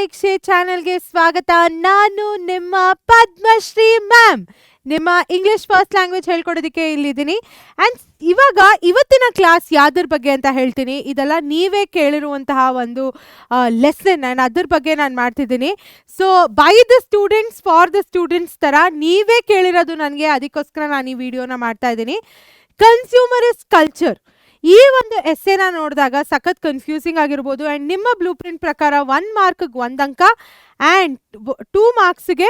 ಸಮೀಕ್ಷೆ ಚಾನೆಲ್ಗೆ ಸ್ವಾಗತ. ನಾನು ನಿಮ್ಮ ಪದ್ಮಶ್ರೀ ಮ್ಯಾಮ್, ನಿಮ್ಮ ಇಂಗ್ಲಿಷ್ ಫಸ್ಟ್ ಲ್ಯಾಂಗ್ವೇಜ್ ಹೇಳ್ಕೊಡೋದಕ್ಕೆ ಇಲ್ಲಿದ್ದೀನಿ. ಆ್ಯಂಡ್ ಇವತ್ತಿನ ಕ್ಲಾಸ್ ಯಾವ್ದ್ರ ಬಗ್ಗೆ ಅಂತ ಹೇಳ್ತೀನಿ. ಇದೆಲ್ಲ ನೀವೇ ಕೇಳಿರುವಂತಹ ಒಂದು ಲೆಸನ್ ಆ್ಯಂಡ್ ಅದ್ರ ಬಗ್ಗೆ ನಾನು ಮಾಡ್ತಿದ್ದೀನಿ. So by the students for the students ಥರ ನೀವೇ ಕೇಳಿರೋದು ನನಗೆ, ಅದಕ್ಕೋಸ್ಕರ ನಾನು ಈ ವಿಡಿಯೋನ ಮಾಡ್ತಾ ಇದ್ದೀನಿ. ಕನ್ಸ್ಯೂಮರಿಸ್ಟ್ ಕಲ್ಚರ್, ಈ ಒಂದು ಎಸ್ಸೆನ ನೋಡಿದಾಗ ಸಖತ್ ಕನ್ಫ್ಯೂಸಿಂಗ್ ಆಗಿರ್ಬೋದು. ಆ್ಯಂಡ್ ನಿಮ್ಮ ಬ್ಲೂ ಪ್ರಿಂಟ್ ಪ್ರಕಾರ 1 ಮಾರ್ಕ್ಗೆ 1 ಅಂಕ ಆ್ಯಂಡ್ 2 ಮಾರ್ಕ್ಸ್ಗೆ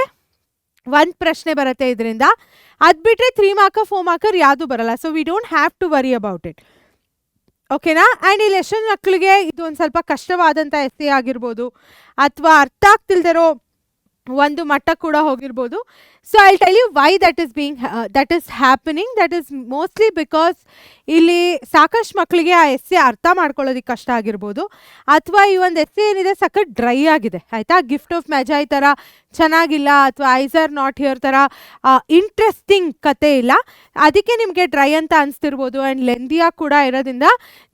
1 ಪ್ರಶ್ನೆ ಬರುತ್ತೆ. ಇದರಿಂದ ಅದು ಬಿಟ್ಟರೆ 3 ಮಾರ್ಕರ್ 4 ಮಾರ್ಕರ್ ಯಾವುದು ಬರಲ್ಲ. So we don't have to worry about it, ಓಕೆನಾ. ಆ್ಯಂಡ್ ಈ ಲೆಸನ್ ಮಕ್ಕಳಿಗೆ ಇದು ಒಂದು ಸ್ವಲ್ಪ ಕಷ್ಟವಾದಂಥ ಎಸ್ಸೆ ಆಗಿರ್ಬೋದು, ಅಥವಾ ಅರ್ಥ ಆಗ್ತಿಲ್ದಿರೋ ಒಂದು ಮಟ್ಟ ಕೂಡ ಹೋಗಿರ್ಬೋದು. So I tell you why that is happening. That is mostly because ಇಲ್ಲಿ ಸಾಕಷ್ಟು ಮಕ್ಕಳಿಗೆ ಆ ಎಸ್ಸೆ ಅರ್ಥ ಮಾಡ್ಕೊಳ್ಳೋದಕ್ಕೆ ಕಷ್ಟ ಆಗಿರ್ಬೋದು, ಅಥವಾ ಈ ಒಂದು ಎಸ್ಸೆ ಏನಿದೆ ಸಖತ್ ಡ್ರೈ ಆಗಿದೆ, ಆಯಿತಾ. ಗಿಫ್ಟ್ ಆಫ್ ಮೆಜಾಯ್ ಥರ ಚೆನ್ನಾಗಿಲ್ಲ, ಅಥವಾ ಐಸ್ ಆರ್ ನಾಟ್ ಹಿಯರ್ ಥರ ಇಂಟ್ರೆಸ್ಟಿಂಗ್ ಕತೆ ಇಲ್ಲ, ಅದಕ್ಕೆ ನಿಮಗೆ ಡ್ರೈ ಅಂತ ಅನಿಸ್ತಿರ್ಬೋದು. ಆ್ಯಂಡ್ ಲೆಂದಿಯಾಗಿ ಕೂಡ ಇರೋದ್ರಿಂದ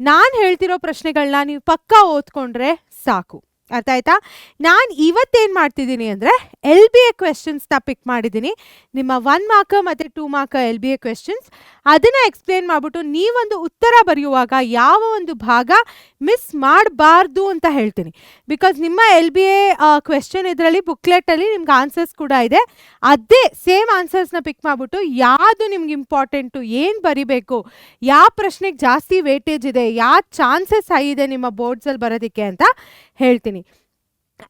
ನಾನು ಹೇಳ್ತಿರೋ ಪ್ರಶ್ನೆಗಳನ್ನ ನೀವು ಪಕ್ಕಾ ಓದ್ಕೊಂಡ್ರೆ ಸಾಕು, ಅರ್ಥ ಆಯ್ತಾ. ನಾನು ಇವತ್ತೇನು ಮಾಡ್ತಿದ್ದೀನಿ ಅಂದರೆ LBA ಕ್ವೆಶನ್ಸ್ನ ಪಿಕ್ ಮಾಡಿದ್ದೀನಿ. ನಿಮ್ಮ 1 ಮಾರ್ಕರ್ ಮತ್ತು 2 ಮಾರ್ಕರ್ LBA ಕ್ವೆಶನ್ಸ್, ಅದನ್ನು ಎಕ್ಸ್ಪ್ಲೇನ್ ಮಾಡಿಬಿಟ್ಟು ನೀವೊಂದು ಉತ್ತರ ಬರೆಯುವಾಗ ಯಾವ ಒಂದು ಭಾಗ ಮಿಸ್ ಮಾಡಬಾರ್ದು ಅಂತ ಹೇಳ್ತೀನಿ. ಬಿಕಾಸ್ ನಿಮ್ಮ LBA ಕ್ವೆಶನ್ ಇದರಲ್ಲಿ ಬುಕ್ಲೆಟಲ್ಲಿ ನಿಮ್ಗೆ ಆನ್ಸರ್ಸ್ ಕೂಡ ಇದೆ. ಅದೇ ಸೇಮ್ ಆನ್ಸರ್ಸ್ನ ಪಿಕ್ ಮಾಡಿಬಿಟ್ಟು ಯಾವುದು ನಿಮ್ಗೆ ಇಂಪಾರ್ಟೆಂಟು, ಏನು ಬರಿಬೇಕು, ಯಾವ ಪ್ರಶ್ನೆಗೆ ಜಾಸ್ತಿ ವೇಟೇಜ್ ಇದೆ, ಯಾವ ಚಾನ್ಸಸ್ ಹೈ ಇದೆ ನಿಮ್ಮ ಬೋರ್ಡ್ಸಲ್ಲಿ ಬರೋದಕ್ಕೆ ಅಂತ ಹೇಳ್ತೀನಿ.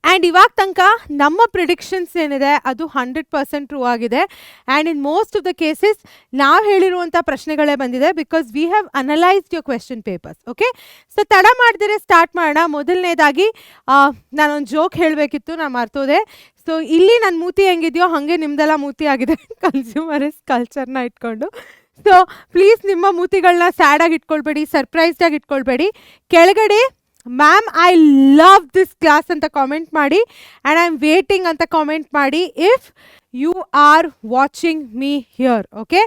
ಆ್ಯಂಡ್ ಇವಾಗ ತನಕ ನಮ್ಮ ಪ್ರಿಡಿಕ್ಷನ್ಸ್ ಏನಿದೆ ಅದು 100% ಟ್ರೂ ಆಗಿದೆ. And in most of the cases ನಾವು ಹೇಳಿರುವಂಥ ಪ್ರಶ್ನೆಗಳೇ ಬಂದಿದೆ, because we have analysed your question papers. Okay, so ತಡ ಮಾಡಿದರೆ ಸ್ಟಾರ್ಟ್ ಮಾಡೋಣ. ಮೊದಲನೇದಾಗಿ ನಾನೊಂದು ಜೋಕ್ ಹೇಳಬೇಕಿತ್ತು, ನಾನು ಮರ್ತೋದೆ. ಸೊ ಇಲ್ಲಿ ನನ್ನ ಮೂತಿ ಹೆಂಗಿದೆಯೋ ಹಾಗೆ ನಿಮ್ದೆಲ್ಲ ಮೂತಿ ಆಗಿದೆ ಕನ್ಸ್ಯೂಮರಿಸ್ಟ್ ಕಲ್ಚರ್ನ ಇಟ್ಕೊಂಡು. ಸೊ ಪ್ಲೀಸ್ ನಿಮ್ಮ ಮೂತಿಗಳನ್ನ ಸ್ಯಾಡಾಗಿ ಇಟ್ಕೊಳ್ಬೇಡಿ, ಸರ್ಪ್ರೈಸ್ಡಾಗಿ ಇಟ್ಕೊಳ್ಬೇಡಿ. ಕೆಳಗಡೆ ma'am I love this class ಅಂತ ಕಾಮೆಂಟ್ ಮಾಡಿ, ಆ್ಯಂಡ್ ಐ ಆಮ್ ವೇಟಿಂಗ್ ಅಂತ ಕಾಮೆಂಟ್ ಮಾಡಿ if you are watching me here, okay,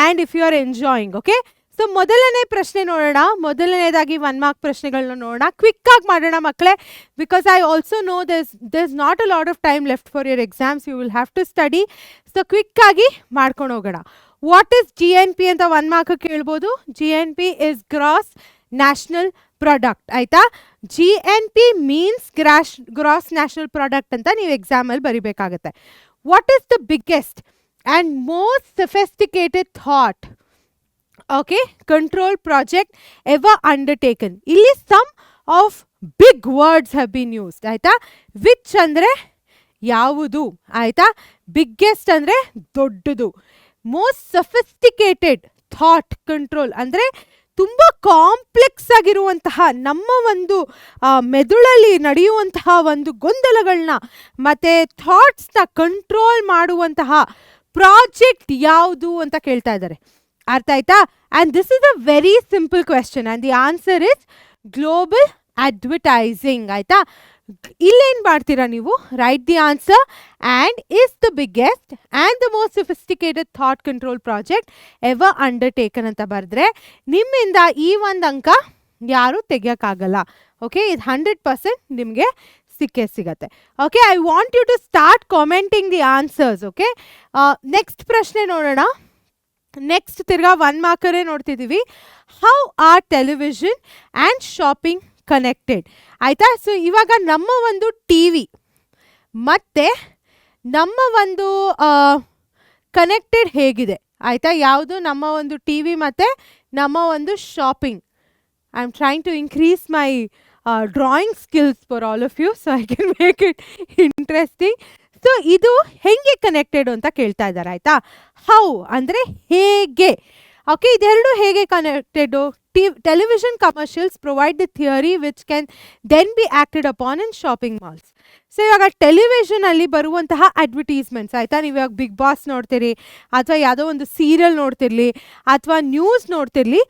and if you are enjoying. Okay, so ಮೊದಲನೇ ಪ್ರಶ್ನೆ ನೋಡೋಣ. ಮೊದಲನೇದಾಗಿ 1 ಮಾರ್ಕ್ ಪ್ರಶ್ನೆಗಳನ್ನ ನೋಡೋಣ. ಕ್ವಿಕ್ಕಾಗಿ ಮಾಡೋಣ ಮಕ್ಕಳೇ, because I also know there's not a lot of time left for your exams, you will have to study. So ಕ್ವಿಕ್ಕಾಗಿ ಮಾಡ್ಕೊಂಡು ಹೋಗೋಣ. ವಾಟ್ ಈಸ್ GNP ಅಂತ 1 ಮಾರ್ಕ್ ಕೇಳ್ಬೋದು. GNP is gross national product, ಆಯಿತಾ. GNP means gross national product ಅಂತ ನೀವು ಎಕ್ಸಾಮಲ್ಲಿ ಬರಿಬೇಕಾಗತ್ತೆ. What is the biggest and most sophisticated thought, okay, control project ever undertaken. ಇಲ್ಲಿ some of big words have been used, ಆಯಿತಾ. Which ಅಂದರೆ ಯಾವುದು, ಆಯಿತಾ. ಬಿಗ್ಗೆಸ್ಟ್ ಅಂದರೆ ದೊಡ್ಡದು. ಮೋಸ್ಟ್ ಸಫಿಸ್ಟಿಕೇಟೆಡ್ ಥಾಟ್ ಕಂಟ್ರೋಲ್ ಅಂದರೆ ತುಂಬ ಕಾಂಪ್ಲೆಕ್ಸ್ ಆಗಿರುವಂತಹ ನಮ್ಮ ಒಂದು ಮೆದುಳಲ್ಲಿ ನಡೆಯುವಂತಹ ಒಂದು ಗೊಂದಲಗಳನ್ನ ಮತ್ತು ಥಾಟ್ಸ್ನ ಕಂಟ್ರೋಲ್ ಮಾಡುವಂತಹ ಪ್ರಾಜೆಕ್ಟ್ ಯಾವುದು ಅಂತ ಕೇಳ್ತಾ ಇದ್ದಾರೆ, ಅರ್ಥ ಆಯ್ತಾ. And this is a very simple question and the answer is global advertising, ಆಯಿತಾ. ಇಲ್ಲೇನು ಮಾಡ್ತೀರಾ ನೀವು, right the answer and is the biggest and the most sophisticated thought control project ever undertaken ಅಂತ ಬರೆದ್ರೆ ನಿಮ್ಮಿಂದ ಈ 1 ಅಂಕ ಯಾರೂ ತೆಗಿಯೋಕ್ಕಾಗಲ್ಲ. ಓಕೆ, ಇದು 100% ನಿಮಗೆ ಸಿಗತ್ತೆ. Okay, I want you to start commenting the answers. Okay, next ಪ್ರಶ್ನೆ ನೋಡೋಣ. ನೆಕ್ಸ್ಟ್ ತಿರ್ಗಾ 1 ಮಾರ್ಕರೇ ನೋಡ್ತಿದ್ದೀವಿ. How are television and shopping connected, ಆಯಿತಾ. ಸೊ ಇವಾಗ ನಮ್ಮ ಒಂದು TV ಮತ್ತು ನಮ್ಮ ಒಂದು ಕನೆಕ್ಟೆಡ್ ಹೇಗಿದೆ, ಆಯಿತಾ. ಯಾವುದು ನಮ್ಮ ಒಂದು TV ಮತ್ತು ನಮ್ಮ ಒಂದು shopping. I am trying to increase my drawing skills for all of you, so I can make it interesting. So ಇದು ಹೆಂಗೆ ಕನೆಕ್ಟೆಡ್ ಅಂತ ಕೇಳ್ತಾ ಇದ್ದಾರೆ, ಆಯಿತಾ. ಹೌ ಅಂದರೆ ಹೇಗೆ, ಓಕೆ. ಇದೆರಡು ಹೇಗೆ connected. Television commercials provide the theory which can then be acted upon in shopping malls. So ಇವಾಗ ಟೆಲಿವಿಷನಲ್ಲಿ ಬರುವಂತಹ ಅಡ್ವರ್ಟೈಸ್ಮೆಂಟ್ಸ್, ಆಯಿತಾ. ನೀವು ಇವಾಗ ಬಿಗ್ ಬಾಸ್ ನೋಡ್ತೀರಿ, ಅಥವಾ ಯಾವುದೋ ಒಂದು ಸೀರಿಯಲ್ ನೋಡ್ತಿರಲಿ, ಅಥವಾ ನ್ಯೂಸ್ ನೋಡ್ತಿರಲಿ,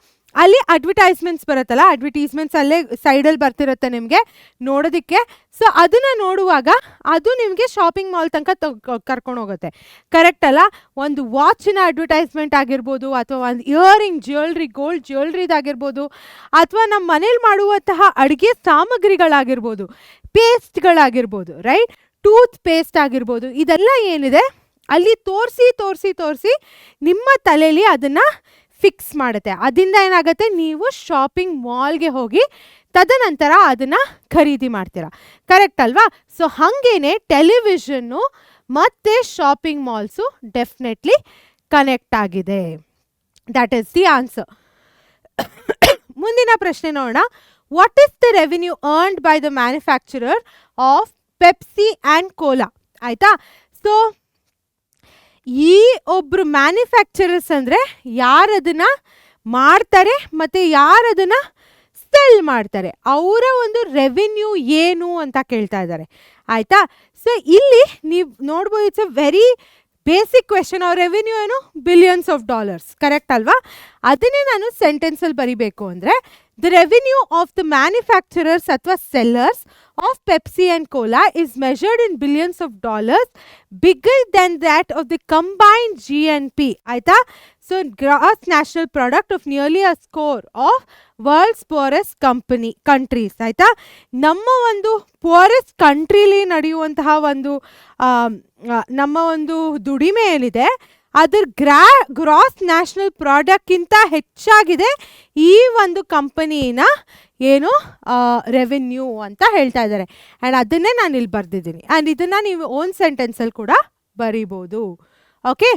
ಅಲ್ಲಿ ಅಡ್ವರ್ಟೈಸ್ಮೆಂಟ್ಸ್ ಬರುತ್ತಲ್ಲ, ಅಡ್ವರ್ಟೈಸ್ಮೆಂಟ್ಸ್ ಅಲ್ಲೇ ಸೈಡಲ್ಲಿ ಬರ್ತಿರುತ್ತೆ ನಿಮಗೆ ನೋಡೋದಕ್ಕೆ. ಸೊ ಅದನ್ನು ನೋಡುವಾಗ ಅದು ನಿಮಗೆ ಶಾಪಿಂಗ್ ಮಾಲ್ ತನಕ ಕರ್ಕೊಂಡು ಹೋಗುತ್ತೆ. ಕರೆಕ್ಟ್ ಅಲ್ಲ? ಒಂದು ವಾಚಿನ ಅಡ್ವರ್ಟೈಸ್ಮೆಂಟ್ ಆಗಿರ್ಬೋದು, ಅಥವಾ ಒಂದು ಇಯರಿಂಗ್ ಜ್ಯುವೆಲ್ರಿ, ಗೋಲ್ಡ್ ಜ್ಯುವೆಲ್ರಿದಾಗಿರ್ಬೋದು, ಅಥವಾ ನಮ್ಮ ಮನೇಲಿ ಮಾಡುವಂತಹ ಅಡುಗೆ ಸಾಮಗ್ರಿಗಳಾಗಿರ್ಬೋದು, ಪೇಸ್ಟ್ಗಳಾಗಿರ್ಬೋದು, ರೈಟ್, ಟೂತ್ ಪೇಸ್ಟ್ ಆಗಿರ್ಬೋದು, ಇದೆಲ್ಲ ಏನಿದೆ ಅಲ್ಲಿ ತೋರಿಸಿ ನಿಮ್ಮ ತಲೆಯಲ್ಲಿ ಅದನ್ನು ಫಿಕ್ಸ್ ಮಾಡುತ್ತೆ. ಅದರಿಂದ ಏನಾಗುತ್ತೆ, ನೀವು ಶಾಪಿಂಗ್ ಮಾಲ್ಗೆ ಹೋಗಿ ತದನಂತರ ಅದನ್ನು ಖರೀದಿ ಮಾಡ್ತೀರಾ. ಕರೆಕ್ಟ್ ಅಲ್ವಾ? ಸೊ ಹಾಗೇನೆ ಟೆಲಿವಿಷನ್ನು ಮತ್ತು ಶಾಪಿಂಗ್ ಮಾಲ್ಸು ಡೆಫಿನೆಟ್ಲಿ ಕನೆಕ್ಟ್ ಆಗಿದೆ. That is the answer. ಮುಂದಿನ ಪ್ರಶ್ನೆ ನೋಡೋಣ. What is the revenue earned by the manufacturer of Pepsi and cola? ಆಯಿತಾ? ಸೊ ಈ ಒಬ್ಬರು ಮ್ಯಾನುಫ್ಯಾಕ್ಚರರ್ಸ್ ಅಂದರೆ ಯಾರದನ್ನು ಮಾಡ್ತಾರೆ ಮತ್ತು ಯಾರದನ್ನು ಸೆಲ್ ಮಾಡ್ತಾರೆ, ಅವರ ಒಂದು ರೆವಿನ್ಯೂ ಏನು ಅಂತ ಕೇಳ್ತಾ ಇದ್ದಾರೆ. ಆಯಿತಾ? ಸೊ ಇಲ್ಲಿ ನೀವು ನೋಡ್ಬೋದು, it's a very basic question. ಅವ್ರ ರೆವಿನ್ಯೂ ಏನು? Billions of dollars. ಕರೆಕ್ಟ್ ಅಲ್ವಾ? ಅದನ್ನೇ ನಾನು ಸೆಂಟೆನ್ಸಲ್ಲಿ ಬರಿಬೇಕು ಅಂದರೆ, the revenue of the manufacturers ಅಥವಾ sellers of Pepsi and Cola is measured in billions of dollars, bigger than that of the combined GNP. ಆಯ್ತಾ? So gross national product of nearly a score of world's poorest countries. ಆಯ್ತಾ? ನಮ್ಮ ಒಂದು forest ಕಂಟ್ರಿಲಿ ನಡೆಯುವಂತಹ ಒಂದು ನಮ್ಮ ಒಂದು ದುಡಿಮೆ ಏನಿದೆ ಅದ್ರ ಗ್ರಾಸ್ ನ್ಯಾಷನಲ್ ಪ್ರಾಡಕ್ಟ್ಗಿಂತ ಹೆಚ್ಚಾಗಿದೆ ಈ ಒಂದು ಕಂಪನಿನ ಏನು ರೆವೆನ್ಯೂ ಅಂತ ಹೇಳ್ತಾ ಇದ್ದಾರೆ. ಆ್ಯಂಡ್ ಅದನ್ನೇ ನಾನು ಇಲ್ಲಿ ಬರೆದಿದ್ದೀನಿ. ಆ್ಯಂಡ್ ಇದನ್ನು ನೀವು ಓನ್ ಸೆಂಟೆನ್ಸಲ್ಲಿ ಕೂಡ ಬರೀಬೋದು. ಓಕೆ,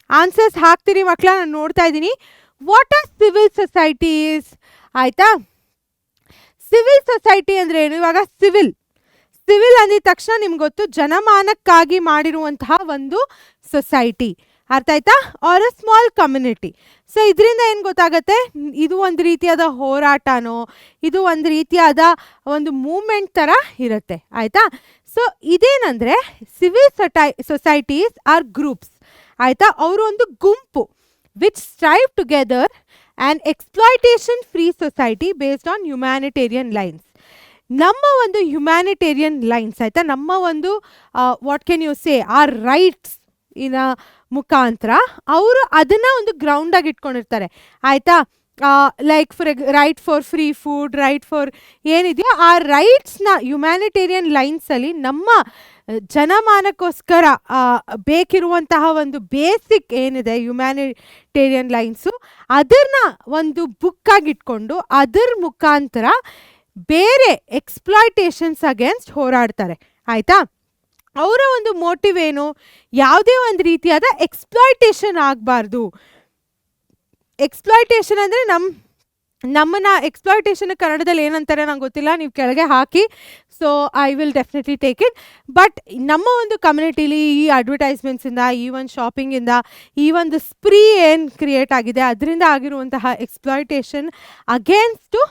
ಆನ್ಸರ್ಸ್ ಹಾಕ್ತೀರಿ ಮಕ್ಕಳ? ನಾನು ನೋಡ್ತಾ ಇದ್ದೀನಿ. What are civil societies? ಆಯಿತಾ? ಸಿವಿಲ್ ಸೊಸೈಟಿ ಅಂದರೆ ಏನು? ಇವಾಗ ಸಿವಿಲ್ ಅಂದಿದ ತಕ್ಷಣ ನಿಮ್ಗೆ ಗೊತ್ತು, ಜನಮಾನಕ್ಕಾಗಿ ಮಾಡಿರುವಂತಹ ಒಂದು ಸೊಸೈಟಿ. ಅರ್ಥ ಆಯ್ತಾ? Or a small community. So ಇದರಿಂದ ಏನು ಗೊತ್ತಾಗುತ್ತೆ, ಇದು ಒಂದು ರೀತಿಯಾದ ಹೋರಾಟನೋ, ಇದು ಒಂದು ರೀತಿಯಾದ ಒಂದು ಮೂಮೆಂಟ್ ಥರ ಇರುತ್ತೆ. ಆಯಿತಾ? ಸೊ ಇದೇನಂದರೆ ಸಿವಿಲ್ ಸೊಸೈಟೀಸ್ ಆರ್ ಗ್ರೂಪ್ಸ್. ಆಯಿತಾ? ಅವರು ಒಂದು ಗುಂಪು which strive together and exploitation free society based on humanitarian lines. ನಮ್ಮ ಒಂದು ಹ್ಯುಮ್ಯಾನಿಟೇರಿಯನ್ ಲೈನ್ಸ್, ಆಯಿತಾ, ನಮ್ಮ ಒಂದು what can you say are rights ಇನ ಮುಖಾಂತರ ಅವರು ಅದನ್ನು ಒಂದು ಗ್ರೌಂಡಾಗಿ ಇಟ್ಕೊಂಡಿರ್ತಾರೆ. ಆಯಿತಾ? Like right for free food, right for ಏನಿದೆಯೋ ಆ ರೈಟ್ಸ್ನ ಹ್ಯುಮ್ಯಾನಿಟೇರಿಯನ್ ಲೈನ್ಸಲ್ಲಿ ನಮ್ಮ ಜನಮಾನಕ್ಕೋಸ್ಕರ ಬೇಕಿರುವಂತಹ ಒಂದು ಬೇಸಿಕ್ ಏನಿದೆ ಹ್ಯುಮ್ಯಾನಿಟೇರಿಯನ್ ಲೈನ್ಸು, ಅದನ್ನ ಒಂದು ಬುಕ್ಕಾಗಿ ಇಟ್ಕೊಂಡು ಅದರ ಮುಖಾಂತರ ಬೇರೆ ಎಕ್ಸ್ಪ್ಲಾಯ್ಟೇಷನ್ಸ್ ಅಗೇನ್ಸ್ಟ್ ಹೋರಾಡ್ತಾರೆ. ಆಯಿತಾ? ಅವರ ಒಂದು ಮೋಟಿವ್ ಏನು? ಯಾವುದೇ ಒಂದು ರೀತಿಯಾದ ಎಕ್ಸ್ಪ್ಲಾಯ್ಟೇಷನ್ ಆಗಬಾರ್ದು. ಎಕ್ಸ್ಪ್ಲಾಯ್ಟೇಷನ್ ಅಂದರೆ ನಮ್ಮನ್ನು ಎಕ್ಸ್ಪ್ಲಾಯ್ಟೇಷನ್ ಕನ್ನಡದಲ್ಲಿ ಏನಂತಾರೆ ನಂಗೆ ಗೊತ್ತಿಲ್ಲ, ನೀವು ಕೆಳಗೆ ಹಾಕಿ. So I will definitely take it. But ನಮ್ಮ ಒಂದು ಕಮ್ಯುನಿಟೀಲಿ ಈ ಅಡ್ವರ್ಟೈಸ್ಮೆಂಟ್ಸಿಂದ, ಈ ಒಂದು ಶಾಪಿಂಗಿಂದ, ಈ ಒಂದು ಸ್ಪ್ರೀ ಏನು ಕ್ರಿಯೇಟ್ ಆಗಿದೆ ಅದರಿಂದ ಆಗಿರುವಂತಹ ಎಕ್ಸ್ಪ್ಲಾಯ್ಟೇಷನ್ ಅಗೇನ್ಸ್ಟು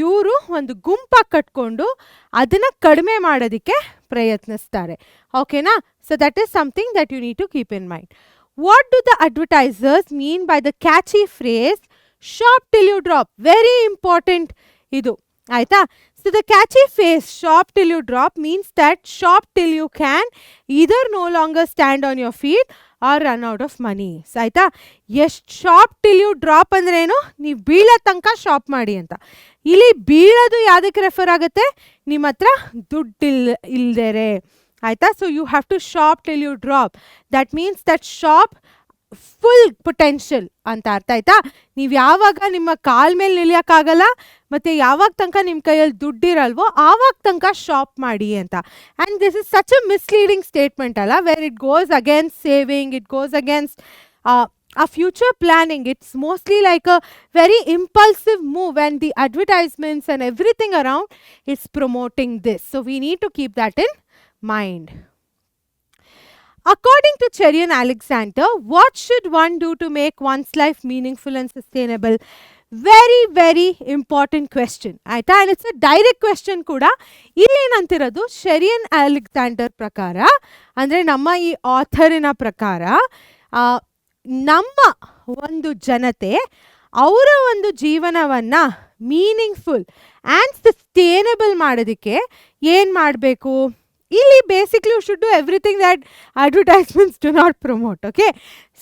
ಇವರು ಒಂದು ಗುಂಪಾಗಿ ಕಟ್ಕೊಂಡು ಅದನ್ನು ಕಡಿಮೆ ಮಾಡೋದಕ್ಕೆ ಪ್ರಯತ್ನಿಸ್ತಾರೆ. ಓಕೆನಾ? So that is something that you need to keep in mind. What do the advertisers mean by the catchy phrase shop till you drop? Very important ಇದು. ಆಯಿತಾ? So the catchy phrase shop till you drop means that shop till you can either no longer stand on your feet or run out of money. ಆಯಿತಾ? ಎಷ್ಟು shop till you drop ಅಂದ್ರೆ ಏನು? ನೀವು ಬೀಳೋ ತನಕ shop ಮಾಡಿ ಅಂತ. ಇಲ್ಲಿ ಬೀಳೋದು ಯಾವುದಕ್ಕೆ ರೆಫರ್ ಆಗುತ್ತೆ? ನಿಮ್ಮ ಹತ್ರ ದುಡ್ಡು ಇಲ್ದೇರೆ. ಆಯಿತಾ? So you have to shop till you drop. That means that shop full potential ಅಂತ ಅರ್ಥ. ಆಯಿತಾ? ನೀವು ಯಾವಾಗ ನಿಮ್ಮ ಕಾಲ ಮೇಲೆ ನಿಲ್ಲಿಯೋಕ್ಕಾಗಲ್ಲ ಮತ್ತು ಯಾವಾಗ ತನಕ ನಿಮ್ಮ ಕೈಯಲ್ಲಿ ದುಡ್ಡಿರಲ್ವೋ ಆವಾಗ ತನಕ ಶಾಪ್ ಮಾಡಿ ಅಂತ. And this is such a misleading statement ಅಲ್ಲ, where it goes against saving, it goes against a future planning. It's mostly like a very impulsive move, and the advertisements and everything around is promoting this. So we need to keep that in mind. According to Cherry and Alexander, what should one do to make one's life meaningful and sustainable? Very, very important question. ಆಯಿತಾ? And it's a direct question ಕೂಡ. ಇಲ್ಲೇನಂತಿರೋದು, ಶೆರಿ and Alexander ಪ್ರಕಾರ, ಅಂದರೆ ನಮ್ಮ ಈ ಆಥರಿನ ಪ್ರಕಾರ, ನಮ್ಮ ಒಂದು ಜನತೆ ಅವರ ಒಂದು ಜೀವನವನ್ನ ಮೀನಿಂಗ್ಫುಲ್ ಆ್ಯಂಡ್ ಸಸ್ಟೇನಬಲ್ ಮಾಡೋದಕ್ಕೆ ಏನು ಮಾಡಬೇಕು? ಇಲ್ಲಿ basically you should do everything that advertisements do not promote. Okay,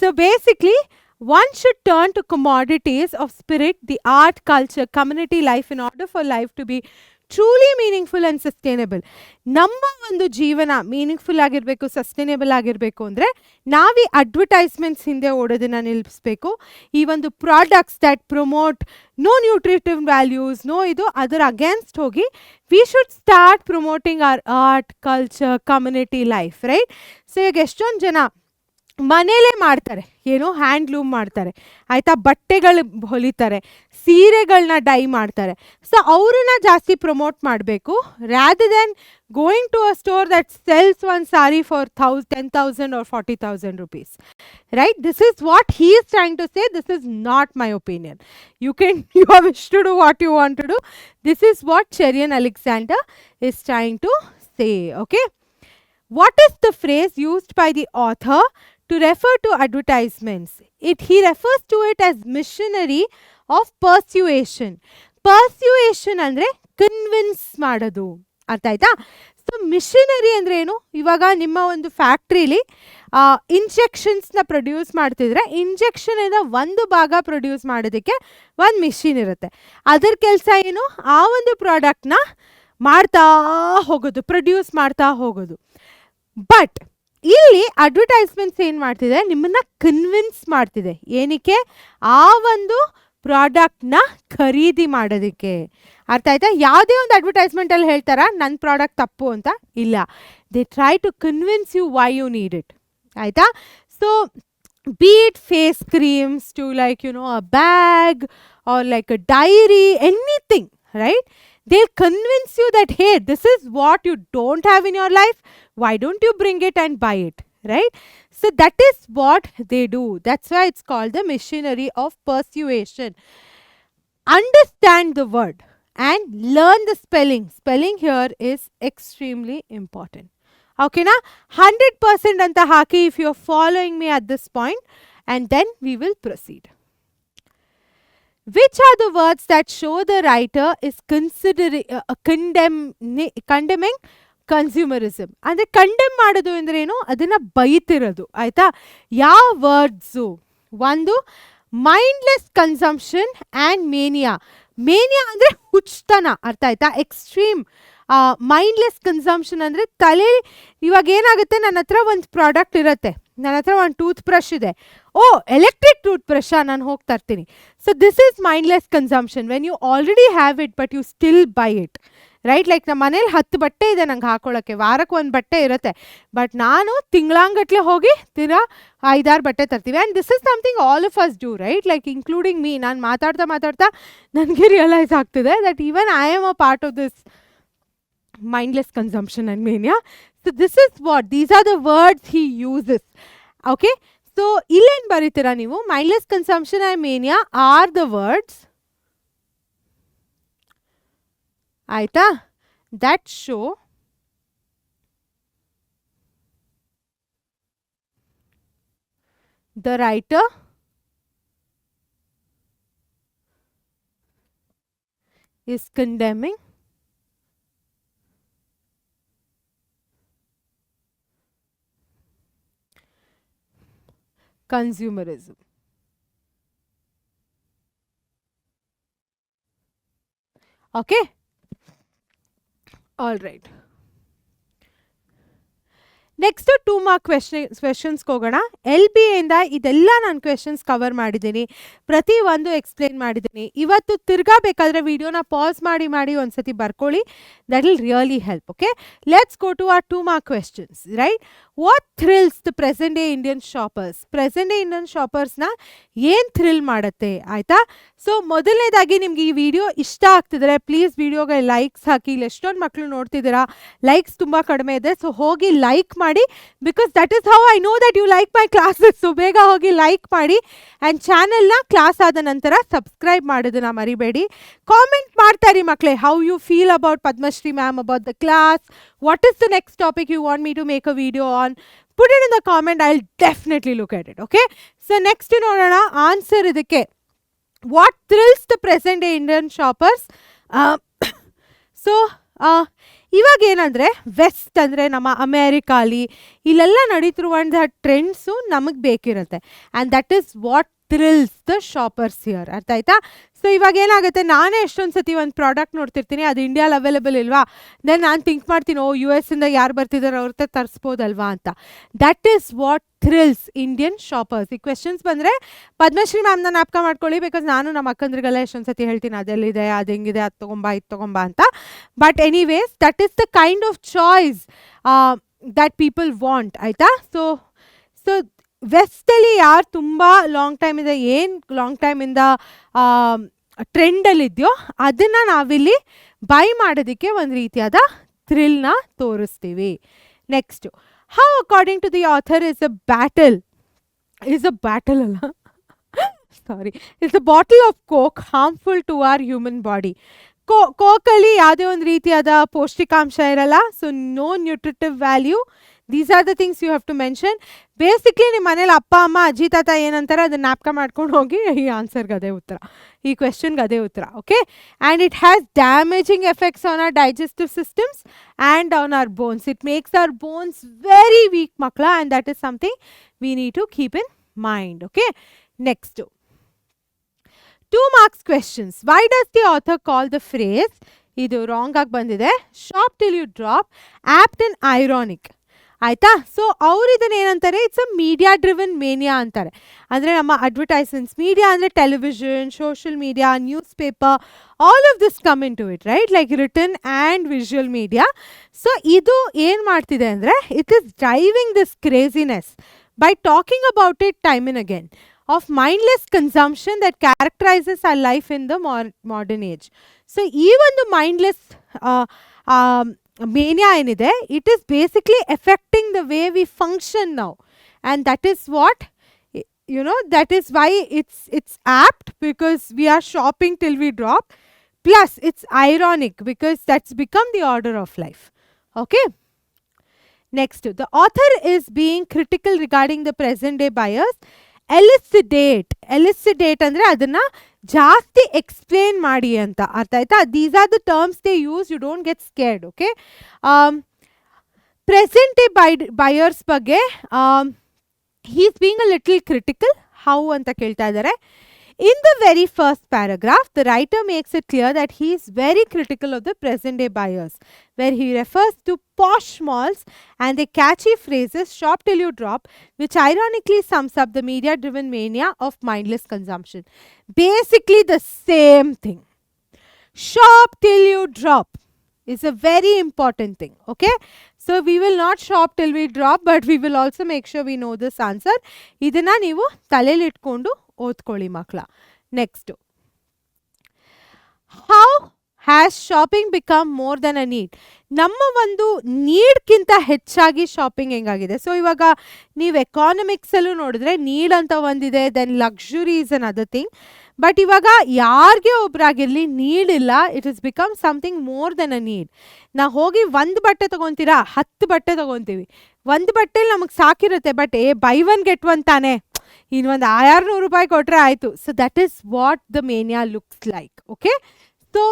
so basically one should turn to commodities of spirit, the art, culture, community life in order for life to be truly meaningful and sustainable. ನಮ್ಮ ಒಂದು ಜೀವನ meaningful ಆಗಿರಬೇಕು, sustainable ಆಗಿರಬೇಕು ಅಂದರೆ ನಾವು ಈ advertisements ಹಿಂದೆ ಓಡೋದನ್ನು ನಿಲ್ಲಿಸಬೇಕು. ಈ ಒಂದು products that promote no nutritive values, no ಇದು ಅದರ ಅಗೇನ್ಸ್ಟ್ ಹೋಗಿ we should start promoting our art, culture, community life, right? So ಈಗ ಎಷ್ಟೊಂದು ಜನ ಮನೇಲೇ ಮಾಡ್ತಾರೆ, ಏನೋ ಹ್ಯಾಂಡ್ಲೂಮ್ ಮಾಡ್ತಾರೆ, ಆಯಿತಾ, ಬಟ್ಟೆಗಳು ಹೊಲಿತಾರೆ, ಸೀರೆಗಳನ್ನ ಡೈ ಮಾಡ್ತಾರೆ. ಸೊ ಅವ್ರನ್ನ ಜಾಸ್ತಿ ಪ್ರಮೋಟ್ ಮಾಡಬೇಕು rather than going to a store that sells one sari for 10,000 or 40,000 rupees, right? This is what he is trying to say. This is not my opinion. You have wish to do what you want to do. This is what Cherian Alexander is trying to say. Okay, what is the phrase used by the author to refer to advertisements? He refers to it as missionary of persuasion. Persuasion ಅಂದರೆ convince ಮಾಡೋದು, ಅರ್ಥ ಆಯ್ತಾ? So missionary ಅಂದರೆ ಏನು? ಇವಾಗ ನಿಮ್ಮ ಒಂದು ಫ್ಯಾಕ್ಟ್ರಿಲಿ ಇಂಜೆಕ್ಷನ್ಸ್ನ produce ಮಾಡ್ತಿದ್ರೆ ಇಂಜೆಕ್ಷನಿಂದ ಒಂದು ಭಾಗ ಪ್ರೊಡ್ಯೂಸ್ ಮಾಡೋದಕ್ಕೆ ಒಂದು ಮಿಷಿನ್ ಇರುತ್ತೆ. ಅದರ ಕೆಲಸ ಏನು? ಆ ಒಂದು ಪ್ರಾಡಕ್ಟ್ನ ಮಾಡ್ತಾ ಹೋಗೋದು, ಪ್ರೊಡ್ಯೂಸ್ ಮಾಡ್ತಾ ಹೋಗೋದು. ಬಟ್ ಇಲ್ಲಿ ಅಡ್ವರ್ಟೈಸ್ಮೆಂಟ್ಸ್ ಏನು ಮಾಡ್ತಿದೆ? ನಿಮ್ಮನ್ನ ಕನ್ವಿನ್ಸ್ ಮಾಡ್ತಿದೆ. ಏನಕ್ಕೆ? ಆ ಒಂದು ಪ್ರಾಡಕ್ಟ್ನ ಖರೀದಿ ಮಾಡೋದಕ್ಕೆ. ಅರ್ಥ ಆಯ್ತಾ? ಯಾವುದೇ ಒಂದು ಅಡ್ವರ್ಟೈಸ್ಮೆಂಟಲ್ಲಿ ಹೇಳ್ತಾರಾ ನನ್ನ ಪ್ರಾಡಕ್ಟ್ ತಪ್ಪು ಅಂತ? ಇಲ್ಲ, they try to convince you why you need it. ಆಯಿತಾ? So be it face creams to like a bag or like a diary, anything, right? They'll convince you that hey, this is what you don't have in your life, why don't you bring it and buy it, right? So that is what they do. That's why it's called the machinery of persuasion. Understand the word and learn the spelling. Spelling here is extremely important. Okay na? 100% anta haki if you are following me at this point, and then we will proceed. Which are the words that show the writer is condemning consumerism? ಅಂದರೆ condemn ಮಾಡೋದು ಅಂದರೆ ಏನು? ಅದನ್ನು ಬೈತಿರೋದು, ಆಯಿತಾ? ಯಾವ words? ಒಂದು mindless consumption and mania. Mania ಅಂದರೆ ಹುಚ್ಚತನ, ಅರ್ಥ ಆಯ್ತಾ? ಎಕ್ಸ್ಟ್ರೀಮ್ ಮೈಂಡ್ಲೆಸ್ ಕನ್ಸಂಪ್ಷನ್ ಅಂದರೆ ತಲೆ, ಇವಾಗ ಏನಾಗುತ್ತೆ, ನನ್ನ ಹತ್ರ ಒಂದು ಪ್ರಾಡಕ್ಟ್ ಇರುತ್ತೆ, ನನ್ನ ಹತ್ರ ಒಂದು ಟೂತ್ ಬ್ರಷ್ ಇದೆ, ಓ ಎಲೆಕ್ಟ್ರಿಕ್ ಟೂತ್ ಬ್ರಷಾ, ನಾನು ಹೋಗಿ ತರ್ತೀನಿ. So this is mindless consumption when you already have it but you still buy it, right? Like ನಮ್ಮ ಮನೇಲಿ 10 ಬಟ್ಟೆ ಇದೆ ನಂಗೆ ಹಾಕೊಳ್ಳೋಕ್ಕೆ, ವಾರಕ್ಕೆ ಒಂದು ಬಟ್ಟೆ ಇರುತ್ತೆ, ಬಟ್ ನಾನು ತಿಂಗಳಾಂಗಟ್ಲೆ ಹೋಗಿ 5-6 ಬಟ್ಟೆ ತರ್ತೀವಿ. And this is something all of us do, right? Like including me. ನಾನು ಮಾತಾಡ್ತಾ ನನಗೆ ರಿಯಲೈಸ್ ಆಗ್ತಿದೆ that even I am a part of this mindless consumption and mania. So this is what, these are the words he uses. Okay, so illen baritira ನೀವು, mindless consumption and mania are the words, ಆಯ್ತಾ, that show the writer is condemning consumerism. Okay, all right. Next 2 mark ಕ್ವೆಶನ್ಸ್ಗೆ ಹೋಗೋಣ. LBA ಇಂದ ಇದೆಲ್ಲ ನಾನು questions cover ಮಾಡಿದ್ದೀನಿ, ಪ್ರತಿ ಒಂದು ಎಕ್ಸ್ಪ್ಲೇನ್ ಮಾಡಿದ್ದೀನಿ. ಇವತ್ತು ತಿರ್ಗಾ ಬೇಕಾದರೆ ವಿಡಿಯೋನ ಪಾಸ್ ಮಾಡಿ ಒಂದ್ಸತಿ ಬರ್ಕೊಳ್ಳಿ, that will really help. Okay, let's go to our 2 mark questions, right? What thrills the present day Indian shoppers? Present day Indian ಶಾಪರ್ಸ್ನ ಏನು ಥ್ರಿಲ್ ಮಾಡುತ್ತೆ, ಆಯಿತಾ? ಸೊ ಮೊದಲನೇದಾಗಿ ನಿಮ್ಗೆ ಈ ವಿಡಿಯೋ ಇಷ್ಟ ಆಗ್ತಿದ್ರೆ ಪ್ಲೀಸ್ ವಿಡಿಯೋಗೆ ಲೈಕ್ಸ್ ಹಾಕಿ. ಇಲ್ಲಿ ಎಷ್ಟೊಂದು ಮಕ್ಕಳು ನೋಡ್ತಿದ್ದೀರಾ, ಲೈಕ್ಸ್ ತುಂಬ ಕಡಿಮೆ ಇದೆ, ಸೊ ಹೋಗಿ ಲೈಕ್ ಮಾಡಿ, because that is how I know that you like my classes. So ಬೇಗ ಹೋಗಿ ಲೈಕ್ ಮಾಡಿ ಆ್ಯಂಡ್ ಚಾನೆಲ್ನ ಕ್ಲಾಸ್ ಆದ ನಂತರ ಸಬ್ಸ್ಕ್ರೈಬ್ ಮಾಡೋದನ್ನ ಮರಿಬೇಡಿ. ಕಾಮೆಂಟ್ ಮಾಡ್ತಾ ಇರಿ ಮಕ್ಕಳೇ, how you feel about Padmashree ma'am, about the class, what is the next topic you want me to make a video on. Put it in the comment, I'll definitely look at it. Okay, so next ನೋಡೋಣ answer. ಇದಕ್ಕೆ what thrills the present day Indian shoppers? So ಇವಾಗ ಏನಂದರೆ West ಅಂದರೆ ನಮ್ಮ ಅಮೇರಿಕಾಲಿ ಇಲ್ಲೆಲ್ಲ ನಡೀತಿರುವಂಥ trends ನಮಗೆ ಬೇಕಿರುತ್ತೆ. And that is what thrills the shoppers here. ಅರ್ಥ ಆಯ್ತಾ? ಸೊ ಇವಾಗ ಏನಾಗುತ್ತೆ, ನಾನೇ ಎಷ್ಟೊಂದು ಸತಿ ಒಂದು ಪ್ರಾಡಕ್ಟ್ ನೋಡ್ತಿರ್ತೀನಿ, ಅದು ಇಂಡಿಯಾಲಿ ಅವೈಲೇಬಲ್ ಇಲ್ವಾ, ದೆನ್ ನಾನು ಥಿಂಕ್ ಮಾಡ್ತೀನಿ, ಓ ಯು ಎಸ್ ಇಂದ ಯಾರು ಬರ್ತಿದ್ದಾರೆ ಅವ್ರ ಹತ್ರ ತರಿಸ್ಬೋದಲ್ವಾ ಅಂತ. That is what thrills Indian shoppers. ಈ ಕ್ವೆಶನ್ಸ್ ಬಂದರೆ ಪದ್ಮಶ್ರೀ ಮ್ಯಾಮ್ನ ಜ್ಞಾಪಕ ಮಾಡ್ಕೊಳ್ಳಿ, ಬಿಕಾಸ್ ನಾನು ನಮ್ಮ ಅಕ್ಕಂದ್ರಿಗೆಲ್ಲ ಎಷ್ಟೊಂದು ಸತಿ ಹೇಳ್ತೀನಿ ಅದೆಲ್ಲಿದೆ, ಅದು ಹೆಂಗಿದೆ, ಅದು ತೊಗೊಂಬ ಇದು ತೊಗೊಂಬ ಅಂತ. But anyways that is the kind of choice that people want. ಆಯಿತಾ? ಸೊ ಸೊ ವೆಸ್ಟಲ್ಲಿ ಯಾರು ತುಂಬ ಲಾಂಗ್ ಟೈಮಿಂದ ಏನು ಲಾಂಗ್ ಟೈಮಿಂದ ಟ್ರೆಂಡಲ್ಲಿದೆಯೋ ಅದನ್ನು ನಾವಿಲ್ಲಿ ಬೈ ಮಾಡೋದಕ್ಕೆ ಒಂದು ರೀತಿಯಾದ ಥ್ರಿಲ್ನ ತೋರಿಸ್ತೀವಿ. Next, how according to the author is a battle ಅಲ್ಲ sorry, it's a bottle of Coke harmful to our human body. ಕೋಕಲ್ಲಿ ಯಾವುದೇ ಒಂದು ರೀತಿಯಾದ ಪೌಷ್ಟಿಕಾಂಶ ಇರಲ್ಲ, so no nutritive value. These are the things you have to mention. Basically ನಿಮ್ಮ ಮನೇಲಿ ಅಪ್ಪ ಅಮ್ಮ ಅಜ್ಜಿ ತಾತ ಏನಂತಾರೆ ಅದನ್ನ ಜ್ಞಾಪಕ ಮಾಡ್ಕೊಂಡು ಹೋಗಿ ಈ ಆನ್ಸರ್ಗೆ ಅದೇ ಉತ್ತರ, ಈ ಕ್ವೆಶನ್ಗೆ ಅದೇ ಉತ್ತರ. Okay, and it has damaging effects on our digestive systems and on our bones. It makes our bones very weak ಮಕ್ಕಳ, and that is something we need to keep in mind. Okay, next 2 marks questions. Why does the author call the phrase, ಇದು wrong ಆಗಿ ಬಂದಿದೆ, shop till you drop, apt and ironic? ಆಯಿತಾ? So ಅವ್ರು ಇದನ್ನ ಏನಂತಾರೆ, it's a media driven mania ಅಂತಾರೆ. ಅಂದರೆ ನಮ್ಮ ಅಡ್ವರ್ಟೈಸ್ಮೆಂಟ್ಸ್, ಮೀಡಿಯಾ ಅಂದರೆ television, social media, news paper, all of this come in to it, right, like written and visual media. So ಇದು ಏನು ಮಾಡ್ತಿದೆ ಅಂದರೆ, it is driving this craziness by talking about it time and again, of mindless consumption that characterizes our life in the modern age. So ಈ ಒಂದು mindless mania ಏನಿದೆ, it is basically affecting the way we function now, and that is what, you know, that is why it's apt, because we are shopping till we drop, plus it's ironic because that's become the order of life. Okay, next, the author is being critical regarding the present day buyers. Elucidate ಅಂದರೆ ಅದನ್ನು ಜಾಸ್ತಿ explain ಮಾಡಿ ಅಂತ. ಅರ್ಥ ಆಯ್ತಾ? These are the terms they use, you don't get scared. Okay, present day buyers ಬಗ್ಗೆ he is being a little critical. How ಅಂತ ಕೇಳ್ತಾ ಇದ್ದಾರೆ. In the very first paragraph, the writer makes it clear that he is very critical of the present-day buyers, where he refers to posh malls and the catchy phrases "shop till you drop," which ironically sums up the media-driven mania of mindless consumption. Basically the same thing. Shop till you drop is a very important thing. Okay, so we will not shop till we drop, but we will also make sure we know this answer. ಇದನ್ನ ನೀವು ತಲೆಯಲ್ಲಿ ಇಟ್ಕೊಂಡು ಓದ್ಕೊಳ್ಳಿ ಮಕ್ಕಳ. Next, how has shopping become more than a need? ನಮ್ಮ ಒಂದು ನೀಡ್ಗಿಂತ ಹೆಚ್ಚಾಗಿ shopping ಹೆಂಗಾಗಿದೆ. So ಇವಾಗ ನೀವು ಎಕಾನಮಿಕ್ಸಲ್ಲೂ ನೋಡಿದ್ರೆ ನೀಡ್ ಅಂತ ಒಂದಿದೆ, then luxury is an other thing. But ಇವಾಗ ಯಾರಿಗೆ ಒಬ್ಬರಾಗಿರಲಿ ನೀಡ್ ಇಲ್ಲ, it is become something more than a need. ನಾವು ಹೋಗಿ ಒಂದು ಬಟ್ಟೆ ತೊಗೊತೀರಾ, 10 ಬಟ್ಟೆ ತೊಗೊತೀವಿ. ಒಂದು ಬಟ್ಟೆಲಿ ನಮಗೆ ಸಾಕಿರುತ್ತೆ, but buy one get one ತಾನೆ, ಇನ್ನೊಂದು 600 ರೂಪಾಯಿ ಕೊಟ್ಟರೆ ಆಯಿತು. So that is what the mania looks like. Okay, so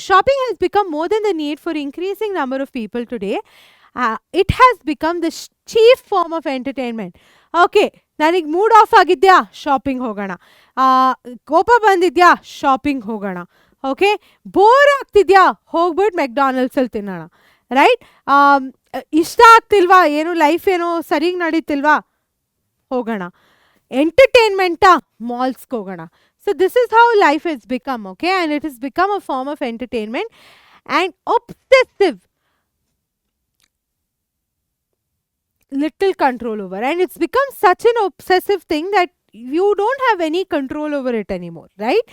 shopping has become more than the need for increasing number of people today. It has become the chief form of entertainment. Okay, ನನಗೆ mood of ಆಗಿದ್ಯಾ, shopping ಹೋಗೋಣ. ಕೋಪ ಬಂದಿದ್ಯಾ, shopping ಹೋಗೋಣ. Okay, bore ಆಗ್ತಿದ್ಯಾ, ಹೋಗ್ಬಿಟ್ಟು ಮೆಕ್ಡಾನಲ್ಸಲ್ಲಿ ತಿನ್ನೋಣ. Right, ಇಷ್ಟ ಆಗ್ತಿಲ್ವಾ, ಏನು ಲೈಫ್ ಏನೋ ಸರಿಗೆ ನಡೀತಿಲ್ವಾ, ಹೋಗೋಣ. ಎಂಟರ್ಟೈನ್ಮೆಂಟಾ, ಮಾಲ್ಸ್ಗೆ ಹೋಗೋಣ. So this is how life has become, okay, and it has become a form of entertainment and obsessive, little control over, and it's become such an obsessive thing that you don't have any control over it anymore, right?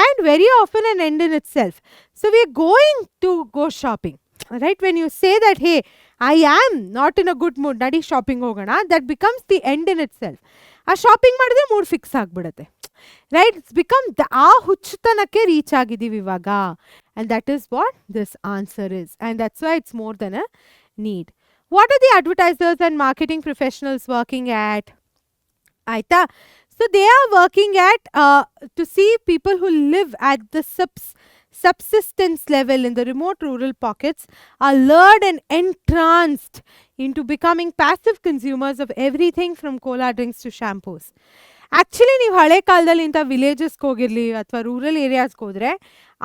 And very often an end in itself. So we are going to go shopping, right? When you say that, hey, I am not in a good mood, nadi shopping hogana, that becomes the end in itself. ಆ shopping ಮಾಡಿದ್ರೆ mood fix ಆಗಿಬಿಡುತ್ತೆ, right? It's become ಆ ಹುಚ್ಚುತನಕ್ಕೆ reach ಆಗಿದ್ದೀವಿ ಇವಾಗ, and that is what this answer is, and that's why it's more than a need. What are the advertisers and marketing professionals working at? ಆಯಿತಾ? So they are working at to see people who live at the subsistence level in the remote rural pockets are lured and entranced into becoming passive consumers of everything from cola drinks to shampoos. Actually ನೀವು ಹಳೆ ಕಾಲದಲ್ಲಿ ಇಂಥ ವಿಲೇಜಸ್ಗೆ ಹೋಗಿರಲಿ ಅಥವಾ rural ಏರಿಯಾಸ್ಗೆ ಹೋದರೆ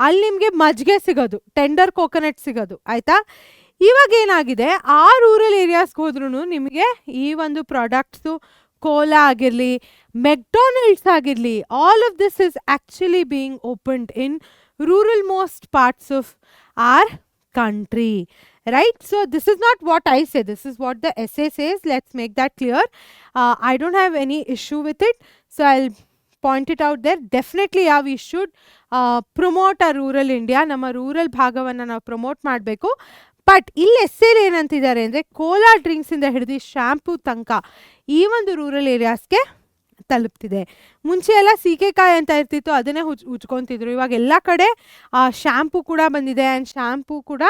ಅಲ್ಲಿ ನಿಮಗೆ ಮಜ್ಜಿಗೆ ಸಿಗೋದು, ಟೆಂಡರ್ ಕೋಕೋನಟ್ ಸಿಗೋದು, ಆಯಿತಾ. ಇವಾಗ ಏನಾಗಿದೆ, ಆ ರೂರಲ್ ಏರಿಯಾಸ್ಗೆ ಹೋದ್ರೂ ನಿಮಗೆ ಈ ಒಂದು ಪ್ರಾಡಕ್ಟ್ಸು ಕೋಲಾ ಆಗಿರಲಿ, ಮೆಕ್ಡೊನಾಲ್ಡ್ಸ್ ಆಗಿರಲಿ, all of this is actually being opened in rural most parts of our country, right? So this is not what I say, this is what the essay says. Let's make that clear. I don't have any issue with it, so I'll point it out there. Definitely yeah, we should promote our rural India, ನಮ್ಮ rural ಭಾಗವನ್ನು ನಾವು promote ಮಾಡಬೇಕು. But ಇಲ್ಲಿ ಎಸ್ಸೇಲಿ ಏನಂತಿದ್ದಾರೆ ಅಂದರೆ Cola ಡ್ರಿಂಕ್ಸಿಂದ ಹಿಡಿದು shampoo ತನಕ ಈ ಒಂದು ರೂರಲ್ ಏರಿಯಾಸ್ಗೆ ತಲುಪ್ತಿದೆ. ಮುಂಚೆ ಎಲ್ಲ ಸೀಗೆಕಾಯಿ ಅಂತ ಇರ್ತಿತ್ತು, ಅದನ್ನೇ ಉಜ್ಕೊತಿದ್ರು. ಇವಾಗ ಎಲ್ಲ ಕಡೆ ಶ್ಯಾಂಪೂ ಕೂಡ ಬಂದಿದೆ ಆ್ಯಂಡ್ ಶ್ಯಾಂಪೂ ಕೂಡ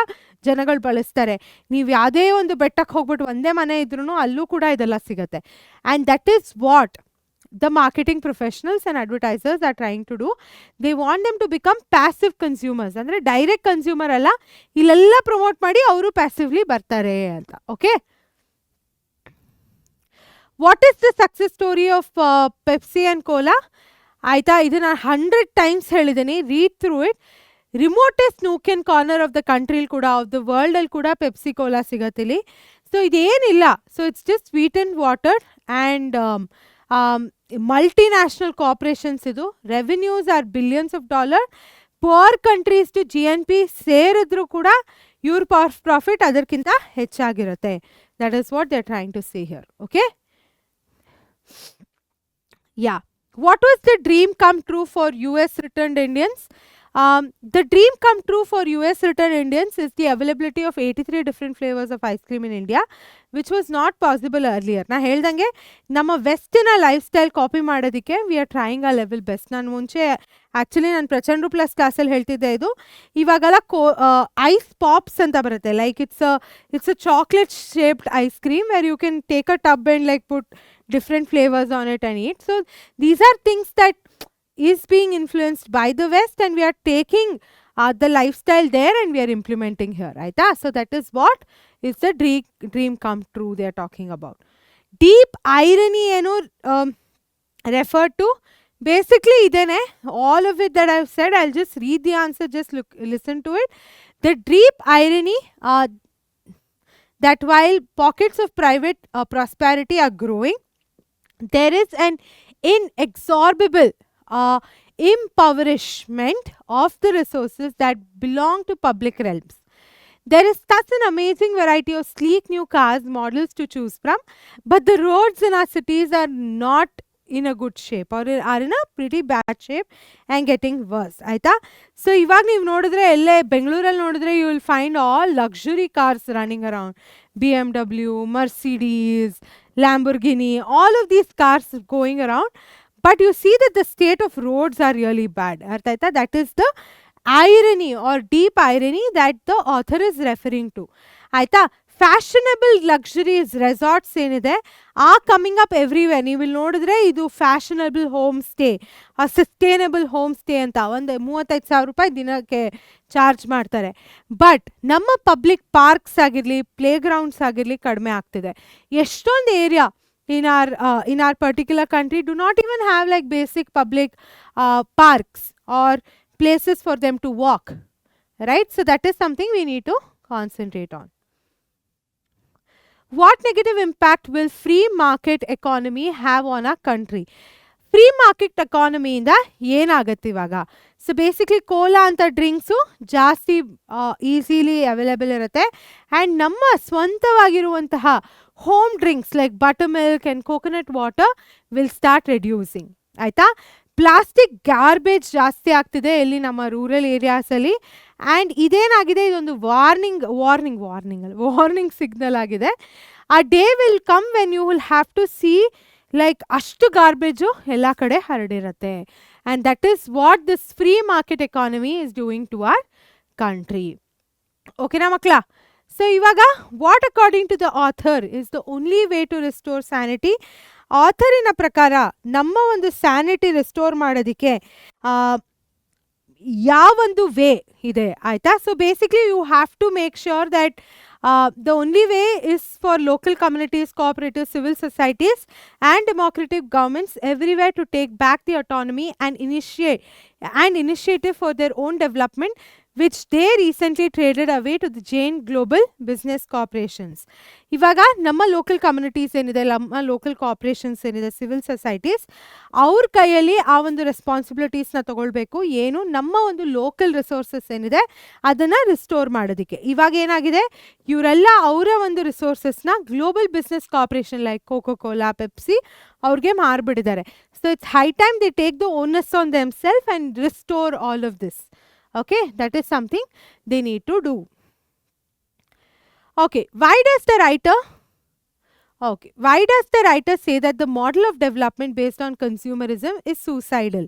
ಜನಗಳು ಬಳಸ್ತಾರೆ. ನೀವು ಯಾವುದೇ ಒಂದು ಬೆಟ್ಟಕ್ಕೆ ಹೋಗ್ಬಿಟ್ಟು ಒಂದೇ ಮನೆ ಇದ್ರೂ ಅಲ್ಲೂ ಕೂಡ ಇದೆಲ್ಲ ಸಿಗುತ್ತೆ. And that is what the marketing professionals and advertisers are trying to do. They want them to become passive consumers. ಅಂದರೆ ಡೈರೆಕ್ಟ್ ಕನ್ಸ್ಯೂಮರ್ ಅಲ್ಲ, ಇಲ್ಲೆಲ್ಲ ಪ್ರಮೋಟ್ ಮಾಡಿ ಅವರು ಪ್ಯಾಸಿವ್ಲಿ ಬರ್ತಾರೆ ಅಂತ. Okay, what is the success story of Pepsi and cola? ಆಯಿತಾ, ಇದನ್ನು 100 times ಹೇಳಿದ್ದೀನಿ, read through it. Remotest nook and corner of the ಕಂಟ್ರಿಲಿ ಕೂಡ, ಆಫ್ ದ ವರ್ಲ್ಡಲ್ಲಿ ಕೂಡ ಪೆಪ್ಸಿ ಕೋಲಾ ಸಿಗತ್ತಿಲ್ಲಿ. ಸೊ ಇದೇನಿಲ್ಲ, so it's just sweet and water and multinational corporations. ಇದು revenues are billions of dollar. Poor countries to GNP ಸೇರಿದ್ರು ಕೂಡ ಇವ್ರ ಪ್ರಾಫಿಟ್ ಅದಕ್ಕಿಂತ ಹೆಚ್ಚಾಗಿರುತ್ತೆ. That is what they are trying to say here. Okay, yeah, what was the dream come true for US returned Indians? The dream come true for US returned Indians is the availability of 83 different flavors of ice cream in India, which was not possible earlier. ನಾ ಹೇಳ್ದಂಗೆ ನಮ್ಮ ವೆಸ್ಟಿನ life style copy ಮಾಡೋದಕ್ಕೆ we are trying a level best. ನಾನು ಮುಂಚೆ actually ನಾನು ಪ್ರಚಂಡ್ರು plus ಕ್ಲಾಸಲ್ಲಿ ಹೇಳ್ತಿದ್ದೆ, ಇದು ಇವಾಗೆಲ್ಲ ಐಸ್ ಪಾಪ್ಸ್ ಅಂತ ಬರುತ್ತೆ. Like it's a chocolate shaped ice cream where you can take a tub and like put different flavors on it and eat. So these are things that is being influenced by the West, and we are taking the lifestyle there and we are implementing here, right? So that is what is the dream come true they are talking about. Deep irony ಏನು referred to, basically idene all of it that I've said. I'll just read the answer, just listen to it. The deep irony that while pockets of private prosperity are growing, there is an inexorable impoverishment of the resources that belong to public realms. There is such an amazing variety of sleek new cars models to choose from, but the roads in our cities are not in a good shape or are in a pretty bad shape and getting worse. ಆಯಿತಾ, so ಇವಾಗ ನೀವು ನೋಡಿದ್ರೆ ಎಲ್ಲೇ ಬೆಂಗಳೂರಲ್ಲಿ ನೋಡಿದ್ರೆ you will find all luxury cars running around. BMW, Mercedes, Lamborghini, all of these cars going around. But you see that the state of roads are really bad. That is the irony or deep irony that the author is referring to. Aita, fashionable luxuries resorts ಏನಿದೆ are coming up everywhere. ನೀವು ಇಲ್ಲಿ ನೋಡಿದ್ರೆ ಇದು fashionable home stay, sustainable home stay ಅಂತ ಒಂದು 35,000 ರೂಪಾಯಿ ದಿನಕ್ಕೆ charge ಮಾಡ್ತಾರೆ. ಬಟ್ ನಮ್ಮ ಪಬ್ಲಿಕ್ ಪಾರ್ಕ್ಸ್ ಆಗಿರಲಿ, ಪ್ಲೇ ಗ್ರೌಂಡ್ಸ್ ಆಗಿರಲಿ ಕಡಿಮೆ ಆಗ್ತಿದೆ. ಎಷ್ಟೊಂದು area in our particular country do not even have like basic public parks or places for them to walk, right? So that is something we need to concentrate on. What negative impact will free market economy have on our country? Free market ಎಕಾನಮಿಯಿಂದ ಏನಾಗುತ್ತೆ ಇವಾಗ? So basically cola ಅಂತ drinks ಜಾಸ್ತಿ easily available ಇರುತ್ತೆ. And ನಮ್ಮ ಸ್ವಂತವಾಗಿರುವಂತಹ home drinks like butter milk and coconut water will start reducing. ಆಯಿತಾ, plastic garbage ಜಾಸ್ತಿ ಆಗ್ತಿದೆ ಎಲ್ಲಿ ನಮ್ಮ ರೂರಲ್ ಏರಿಯಾಸಲ್ಲಿ. ಆ್ಯಂಡ್ ಇದೇನಾಗಿದೆ, ಇದೊಂದು ವಾರ್ನಿಂಗ್ ಸಿಗ್ನಲ್ ಆಗಿದೆ. A day will come when you will have to see like ಅಷ್ಟು ಗಾರ್ಬೇಜು ಎಲ್ಲ ಕಡೆ ಹರಡಿರುತ್ತೆ. And that is what this free market economy is doing to our country. ಓಕೆನಾ ಮಕ್ಕಳ? ಸೊ ಇವಾಗ what according to the author is the only way to restore sanity. ಆಥರಿನ ಪ್ರಕಾರ ನಮ್ಮ ಒಂದು ಸ್ಯಾನಿಟಿ ರಿಸ್ಟೋರ್ ಮಾಡೋದಕ್ಕೆ ಯಾವೊಂದು ವೇ ಇದೆ ಆಯಿತಾ. So basically you have to make sure that the only way is for local communities, cooperatives, civil societies and democratic governments everywhere to take back the autonomy and initiative for their own development, which they recently traded away to the Jain Global Business Corporations. ಇವಾಗ ನಮ್ಮ local communities ಏನಿದೆ, ನಮ್ಮ local corporations ಏನಿದೆ, civil societies, ಅವ್ರ ಕೈಯಲ್ಲಿ ಆ ಒಂದು ರೆಸ್ಪಾನ್ಸಿಬಿಲಿಟೀಸ್ನ ತಗೊಳ್ಬೇಕು. ಏನು ನಮ್ಮ ಒಂದು ಲೋಕಲ್ ರಿಸೋರ್ಸಸ್ ಏನಿದೆ ಅದನ್ನು ರಿಸ್ಟೋರ್ ಮಾಡೋದಕ್ಕೆ. ಇವಾಗ ಏನಾಗಿದೆ, ಇವರೆಲ್ಲ ಅವರ ಒಂದು ರಿಸೋರ್ಸಸ್ನ global business corporation like Coca Cola, Pepsi ಅವ್ರಿಗೆ ಮಾರ್ಬಿಟ್ಟಿದ್ದಾರೆ. So it's high time they take the owners on themselves and restore all of this. Okay, that is something they need to do. Okay, why does the writer say that the model of development based on consumerism is suicidal?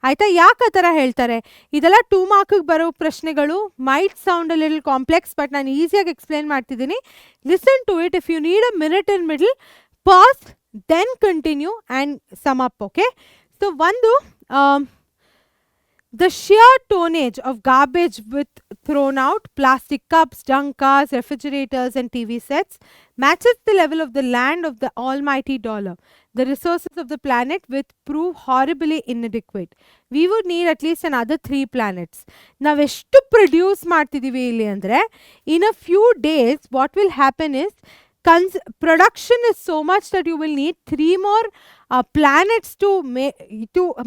ಆಯಿತಾ, ಯಾಕೆ ಆ ಥರ ಹೇಳ್ತಾರೆ? ಇದೆಲ್ಲ 2 ಮಾರ್ಕಿಗೆ ಬರೋ ಪ್ರಶ್ನೆಗಳು. Might sound a little complex, but ನಾನು ಈಸಿಯಾಗಿ ಎಕ್ಸ್ಪ್ಲೇನ್ ಮಾಡ್ತಿದ್ದೀನಿ. Listen to it. If you need a minute in middle, pause, then continue and sum up. Okay, so ಒಂದು the sheer tonnage of garbage with thrown out plastic cups, junk cars, refrigerators and TV sets matches the level of the land of the almighty dollar. The resources of the planet will prove horribly inadequate. We would need at least another 3 planets. ನಾವೆಷ್ಟು produce ಮಾಡ್ತಿದ್ದೀವಿ ಇಲ್ಲಿ ಅಂದರೆ, in a few days what will happen is production is so much that you will need 3 more planets to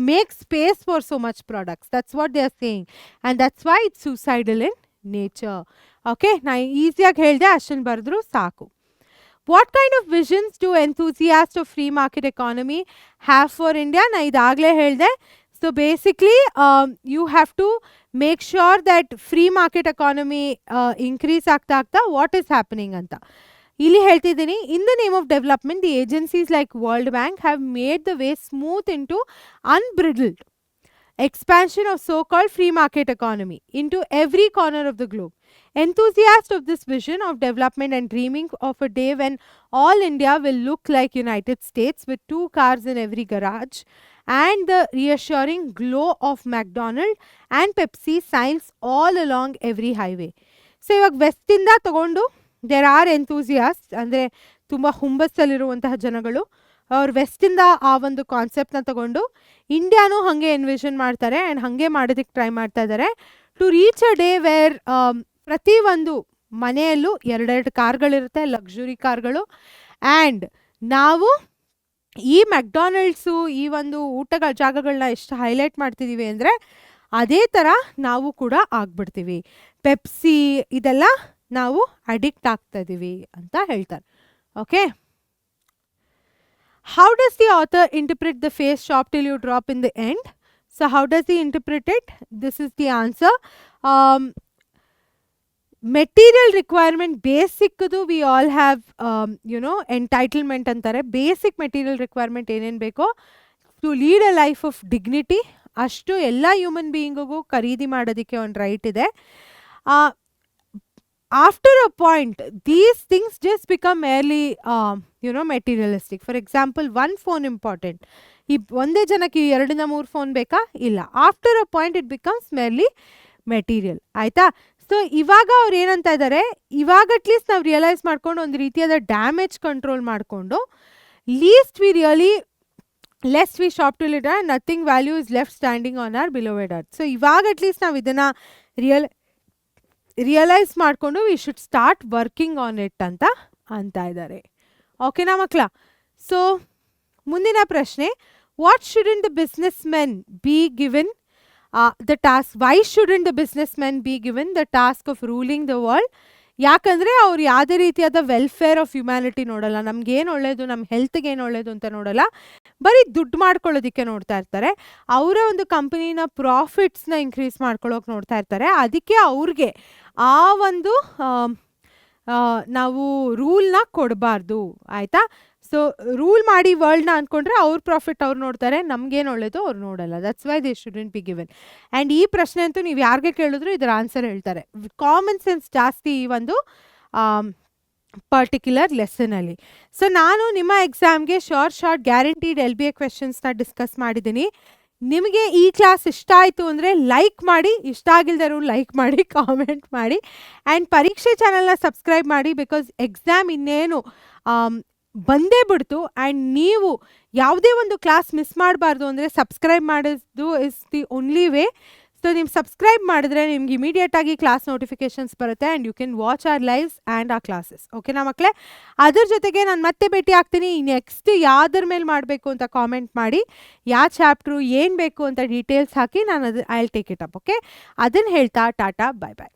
make space for so much products. That's what they are saying, and that's why it's suicidal in nature. Okay, na easyagi helde ashton bardru saku. What kind of visions do enthusiasts of free market economy have for India? Na idagle helde. So basically you have to make sure that free market economy increase ಆಗ್ತಾ what is happening anta ಇಲ್ಲಿ ಹೇಳ್ತಿದ್ದೀನಿ. In the name of development, the agencies like World Bank have made the way smooth into unbridled expansion of so-called free market economy into every corner of the globe. Enthusiasts of this vision of development and dreaming of a day when all India will look like United States with 2 cars in every garage and the reassuring glow of McDonald's and Pepsi signs all along every highway. So ಇವಾಗ ವೆಸ್ಟಿಂದ ತಗೊಂಡು there are enthusiast, ಅಂದರೆ ತುಂಬ ಹುಂಬಸ್ಸಲ್ಲಿರುವಂತಹ ಜನಗಳು, ಅವ್ರು ವೆಸ್ಟಿಂದ ಆ ಒಂದು ಕಾನ್ಸೆಪ್ಟ್ನ ತಗೊಂಡು ಇಂಡಿಯಾನೂ ಹಾಗೆ ಎನ್ವಿಷನ್ ಮಾಡ್ತಾರೆ ಆ್ಯಂಡ್ ಹಾಗೆ ಮಾಡೋದಕ್ಕೆ ಟ್ರೈ ಮಾಡ್ತಾ ಇದ್ದಾರೆ. To reach a day where ಪ್ರತಿಯೊಂದು ಮನೆಯಲ್ಲೂ 2 ಕಾರ್ಗಳಿರುತ್ತೆ, ಲಕ್ಸುರಿ ಕಾರ್ಗಳು. ಆ್ಯಂಡ್ ನಾವು ಈ ಮೆಕ್ಡೊನಾಲ್ಡ್ಸು ಈ ಒಂದು ಊಟಗಳ ಜಾಗಗಳನ್ನ ಎಷ್ಟು ಹೈಲೈಟ್ ಮಾಡ್ತಿದ್ದೀವಿ ಅಂದರೆ ಅದೇ ಥರ ನಾವು ಕೂಡ ಆಗ್ಬಿಡ್ತೀವಿ. ಪೆಪ್ಸಿ ಇದೆಲ್ಲ ನಾವು ಅಡಿಕ್ಟ್ ಆಗ್ತಾ ಇದ್ದೀವಿ ಅಂತ ಹೇಳ್ತಾರೆ. Okay, how does the author interpret the phrase shop till you drop in the end? So how does he interpret it? This is the answer. Material requirement, basic ದು we all have entitlement ಅಂತಾರೆ. Basic material requirement ಏನೇನು ಬೇಕೋ to lead a life of dignity ಅಷ್ಟು ಎಲ್ಲ human ಬೀಯಿಂಗಿಗೂ ಖರೀದಿ ಮಾಡೋದಕ್ಕೆ ಒಂದು right ಇದೆ. After a point, these things just become merely, materialistic. For example, one phone important. ಒಂದೇ ಜನಕ್ಕೆ 2-3 ಫೋನ್ ಬೇಕಾ? ಇಲ್ಲ. After a point it becomes merely material. ಆಯಿತಾ? ಸೊ ಇವಾಗ ಅವ್ರು ಏನಂತ ಇದ್ದಾರೆ, ಇವಾಗ ಅಟ್ಲೀಸ್ಟ್ ನಾವು ರಿಯಲೈಸ್ ಮಾಡ್ಕೊಂಡು ಒಂದು ರೀತಿಯಾದ ಡ್ಯಾಮೇಜ್ ಕಂಟ್ರೋಲ್ ಮಾಡಿಕೊಂಡು lest we shop to lit and nothing value is left standing on our beloved earth. So ಇವಾಗ ಅಟ್ಲೀಸ್ಟ್ ನಾವು ಇದನ್ನು ರಿಯಲೈಸ್ ಮಾಡಿಕೊಂಡು we should start working on it ಅಂತ ಇದ್ದಾರೆ. ಓಕೆನಾ ಮಕ್ಕಳ? ಸೊ ಮುಂದಿನ ಪ್ರಶ್ನೆ, what shouldn't the businessmen be given the task? Why shouldn't the businessmen be given the task of ruling the world? ಯಾಕಂದರೆ ಅವ್ರು ಯಾವುದೇ ರೀತಿಯಾದ ವೆಲ್ಫೇರ್ ಆಫ್ ಹ್ಯುಮ್ಯಾನಿಟಿ ನೋಡಲ್ಲ, ನಮ್ಗೇನು ಒಳ್ಳೆಯದು, ನಮ್ಮ ಹೆಲ್ತ್ಗೆ ಏನು ಒಳ್ಳೆಯದು ಅಂತ ನೋಡಲ್ಲ, ಬರೀ ದುಡ್ಡು ಮಾಡ್ಕೊಳ್ಳೋದಕ್ಕೆ ನೋಡ್ತಾ ಇರ್ತಾರೆ. ಅವರ ಒಂದು ಕಂಪನಿನ ಪ್ರಾಫಿಟ್ಸ್ನ ಇನ್ಕ್ರೀಸ್ ಮಾಡ್ಕೊಳ್ಳೋಕೆ ನೋಡ್ತಾ ಇರ್ತಾರೆ. ಅದಕ್ಕೆ ಅವ್ರಿಗೆ ಆ ಒಂದು ನಾವು ರೂಲ್ನ ಕೊಡಬಾರ್ದು. ಆಯಿತಾ? ಸೊ ರೂಲ್ ಮಾಡಿ ವರ್ಲ್ಡ್ನ ಅಂದ್ಕೊಂಡ್ರೆ ಅವ್ರ ಪ್ರಾಫಿಟ್ ಅವ್ರು ನೋಡ್ತಾರೆ, ನಮಗೇನು ಒಳ್ಳೆಯದು ಅವ್ರು ನೋಡಲ್ಲ. That's why they shouldn't be given. And ಈ ಪ್ರಶ್ನೆ ಅಂತೂ ನೀವು ಯಾರಿಗೆ ಕೇಳಿದ್ರು ಇದರ ಆನ್ಸರ್ ಹೇಳ್ತಾರೆ. ಕಾಮನ್ ಸೆನ್ಸ್ ಜಾಸ್ತಿ ಈ ಒಂದು ಪರ್ಟಿಕ್ಯುಲರ್ ಲೆಸನಲ್ಲಿ. ಸೊ ನಾನು ನಿಮ್ಮ ಎಕ್ಸಾಮ್ಗೆ ಶಾರ್ಟ್ ಗ್ಯಾರಂಟೀಡ್ LBA ಕ್ವೆಶನ್ಸ್ನ ಡಿಸ್ಕಸ್ ಮಾಡಿದ್ದೀನಿ. ನಿಮಗೆ ಈ ಕ್ಲಾಸ್ ಇಷ್ಟ ಆಯಿತು ಅಂದರೆ ಲೈಕ್ ಮಾಡಿ, ಇಷ್ಟ ಆಗಿಲ್ದರೂ ಲೈಕ್ ಮಾಡಿ, ಕಾಮೆಂಟ್ ಮಾಡಿ ಆ್ಯಂಡ್ ಪರೀಕ್ಷೆ ಚಾನಲ್ನ ಸಬ್ಸ್ಕ್ರೈಬ್ ಮಾಡಿ. ಬಿಕಾಸ್ ಎಕ್ಸಾಮ್ ಇನ್ನೇನು ಬಂದೇ ಬಿಡ್ತು ಆ್ಯಂಡ್ ನೀವು ಯಾವುದೇ ಒಂದು ಕ್ಲಾಸ್ ಮಿಸ್ ಮಾಡಬಾರ್ದು ಅಂದರೆ ಸಬ್ಸ್ಕ್ರೈಬ್ ಮಾಡೋದು is the only way. So ನೀವು ಸಬ್ಸ್ಕ್ರೈಬ್ ಮಾಡಿದ್ರೆ ನಿಮ್ಗೆ ಇಮಿಡಿಯೇಟಾಗಿ ಕ್ಲಾಸ್ ನೋಟಿಫಿಕೇಷನ್ಸ್ ಬರುತ್ತೆ and you can watch our lives and ಆ ಕ್ಲಾಸಸ್. ಓಕೆನಾ ಮಕ್ಕಳೇ? ಅದ್ರ ಜೊತೆಗೆ ನಾನು ಮತ್ತೆ ಭೇಟಿ ಆಗ್ತೀನಿ. ನೆಕ್ಸ್ಟ್ ಯಾವ್ದ್ರ ಮೇಲೆ ಮಾಡಬೇಕು ಅಂತ ಕಾಮೆಂಟ್ ಮಾಡಿ, ಯಾವ ಚಾಪ್ಟ್ರು ಏನು ಬೇಕು ಅಂತ ಡೀಟೇಲ್ಸ್ ಹಾಕಿ ನಾನು I will take it up. Okay, ಅದನ್ನು ಹೇಳ್ತಾ ಟಾಟಾ, ಬಾಯ್ ಬಾಯ್.